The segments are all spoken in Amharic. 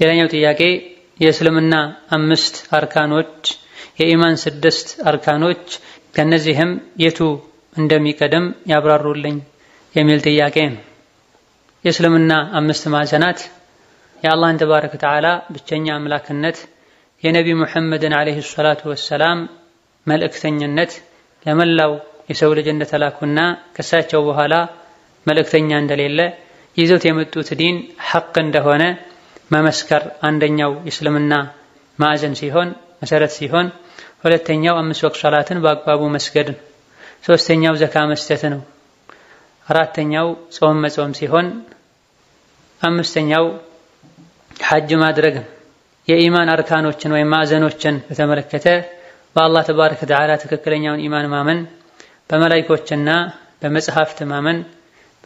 ሌላኛው ጥያቄ የእስልምና 5 አርካኖች የኢማን 6 አርካኖች ከነዚህም የቱ እንደሚቀደም ያብራሩልኝ የሚል ጥያቄ ነው። የእስልምና 5 ማዕዘናት የአላህን ተባረከ ወተዓላ ብቸኛ አምላክነት፣ የነቢ ሙሐመድን አለይሂ ሰላቱ ወሰላም መልእክተኝነት፣ ለመላው የሰው ልጅ እንደተላኩና ከሳቸው በኋላ መልእክተኛ እንደሌለ ይዘውት የመጡት ዲን ሐቅ እንደሆነ መመስከር አንደኛው የእስልምና ማዕዘን ሲሆን መሰረት ሲሆን፣ ሁለተኛው 5 ወቅት ሶላትን በአግባቡ መስገድ ነው። ሶስተኛው ዘካ መስጠት ነው። አራተኛው ጾም መጾም ሲሆን፣ አምስተኛው ሐጅ ማድረግ ነው። የኢማን አርካኖችን ወይም ማዕዘኖችን በተመለከተ በአላህ ተባረከ ወተዓላ ትክክለኛውን ኢማን ማመን፣ በመላእክቶችና በመጽሐፍት ማመን፣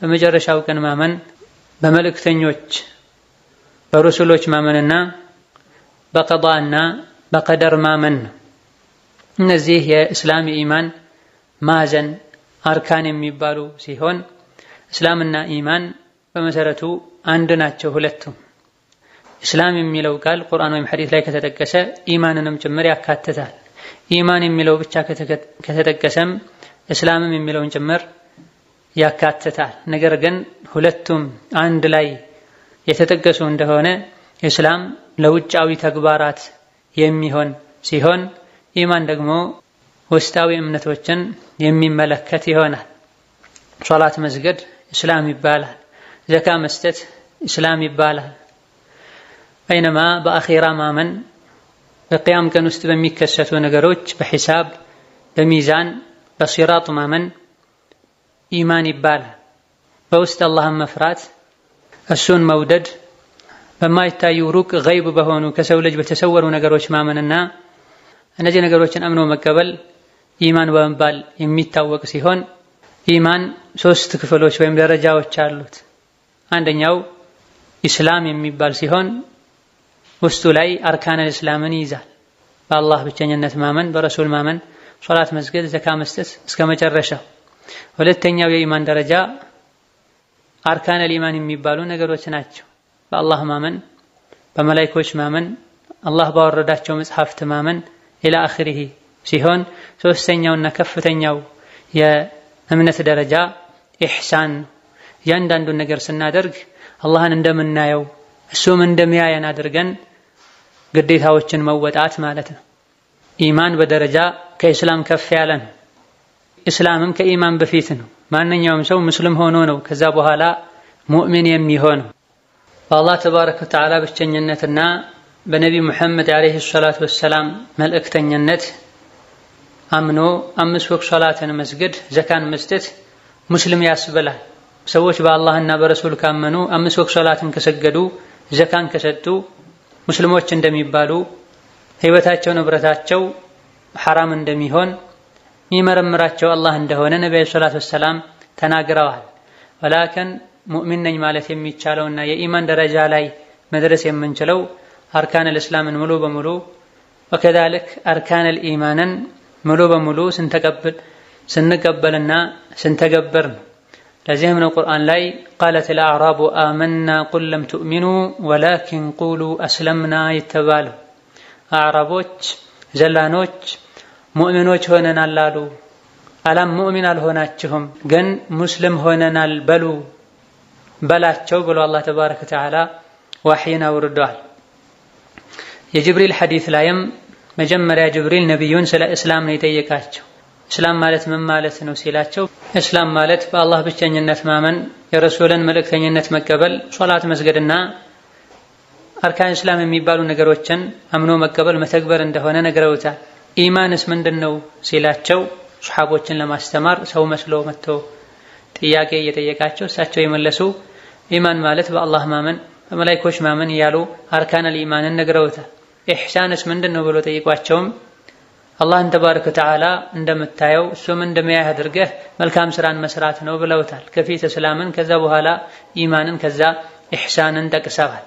በመጨረሻው ቀን ማመን፣ በመልእክተኞች በሩሱሎች ማመንና በቀዷእና በቀደር ማመን ነው። እነዚህ የእስላም የኢማን ማዕዘን አርካን የሚባሉ ሲሆን እስላምና ኢማን በመሰረቱ አንድ ናቸው ሁለቱም። እስላም የሚለው ቃል ቁርአን ወይም ሐዲስ ላይ ከተጠቀሰ ኢማንንም ጭምር ያካትታል። ኢማን የሚለው ብቻ ከተጠቀሰም እስላምም የሚለውን ጭምር ያካትታል። ነገር ግን ሁለቱም አንድ ላይ የተጠቀሱ እንደሆነ እስላም ለውጫዊ ተግባራት የሚሆን ሲሆን ኢማን ደግሞ ውስጣዊ እምነቶችን የሚመለከት ይሆናል። ሶላት መስገድ እስላም ይባላል። ዘካ መስጠት እስላም ይባላል። በይነማ በአኺራ ማመን፣ በቂያም ቀን ውስጥ በሚከሰቱ ነገሮች፣ በሒሳብ፣ በሚዛን፣ በሲራጥ ማመን ኢማን ይባላል። በውስጥ አላህን መፍራት፣ እሱን መውደድ፣ በማይታዩ ሩቅ ገይብ በሆኑ ከሰው ልጅ በተሰወሩ ነገሮች ማመንና እነዚህ ነገሮችን አምኖ መቀበል ኢማን በመባል የሚታወቅ ሲሆን ኢማን 3 ክፍሎች ወይም ደረጃዎች አሉት። አንደኛው ኢስላም የሚባል ሲሆን ውስጡ ላይ አርካነል እስላምን ይይዛል። በአላህ ብቸኝነት ማመን፣ በረሱል ማመን፣ ሶላት መስገድ፣ ዘካ መስጠት እስከ መጨረሻው። ሁለተኛው የኢማን ደረጃ አርካነል ኢማን የሚባሉ ነገሮች ናቸው። በአላህ ማመን፣ በመላእክቶች ማመን፣ አላህ ባወረዳቸው መጽሐፍት ማመን ኢላ አኺሪሂ ሲሆን ሶስተኛውና ከፍተኛው የእምነት ደረጃ ኢሕሳን፣ እያንዳንዱን ነገር ስናደርግ አላህን እንደምናየው እሱም እንደሚያየን አድርገን ግዴታዎችን መወጣት ማለት ነው። ኢማን በደረጃ ከኢስላም ከፍ ያለ ነው። ኢስላምም ከኢማን በፊት ነው። ማንኛውም ሰው ሙስሊም ሆኖ ነው ከዛ በኋላ ሙእሚን የሚሆነው። በአላህ ተባረከ ወተዓላ ብቸኝነትና በነቢ ሙሐመድ አለይሂ ሰላቱ ወሰላም መልእክተኝነት አምኖ 5 ወቅት ሶላትን መስገድ፣ ዘካን መስጠት ሙስሊም ያስብላል። ሰዎች በአላህና በረሱል ካመኑ 5 ወቅት ሶላትን ከሰገዱ፣ ዘካን ከሰጡ ሙስሊሞች እንደሚባሉ፣ ህይወታቸው ንብረታቸው ሐራም እንደሚሆን የሚመረምራቸው አላህ እንደሆነ ነብዩ ሰለላሁ ዐለይሂ ወሰለም ተናግረዋል። ወላኪን ሙእሚን ነኝ ማለት የሚቻለውና የኢማን ደረጃ ላይ መድረስ የምንችለው አርካነል እስላምን ሙሉ በሙሉ ወከዛልክ አርካነል ኢማንን ሙሉ በሙሉ ስንቀበልና ስንተገበር ነው። ለዚህም ነው ቁርአን ላይ ቃለትል አዕራቡ አመና ቁል ለም ትኡሚኑ ወላኪን ቁሉ አስለምና የተባለው። አዕራቦች ዘላኖች ሙእሚኖች ሆነናል አሉ፣ አላም ሙእሚን አልሆናችሁም ግን ሙስሊም ሆነናል በሉ በላቸው ብሎ አላህ ተባረከ ወተዓላ ዋህይን አውርዷል። የጅብሪል ሐዲስ ላይም መጀመሪያ ጅብሪል ነቢዩን ስለ እስላም ነው የጠየቃቸው። እስላም ማለት ምን ማለት ነው ሲላቸው፣ እስላም ማለት በአላህ ብቸኝነት ማመን፣ የረሱልን መልእክተኝነት መቀበል፣ ሶላት መስገድና አርካን እስላም የሚባሉ ነገሮችን አምኖ መቀበል መተግበር እንደሆነ ነግረውታል። ኢማንስ ምንድነው ሲላቸው ሱሐቦችን ለማስተማር ሰው መስሎ መጥቶ ጥያቄ እየጠየቃቸው እሳቸው የመለሱ ኢማን ማለት በአላህ ማመን፣ በመላእክቶች ማመን እያሉ አርካነል ኢማንን ነግረውታል። ኢሕሳንስ ምንድነው ብሎ ጠይቋቸውም አላህን ተባረከ ወተዓላ እንደምታየው እሱም እንደሚያየህ አድርገህ መልካም ስራን መስራት ነው ብለውታል። ከፊት እስላምን ከዛ በኋላ ኢማንን ከዛ ኢሕሳንን ጠቅሰዋል።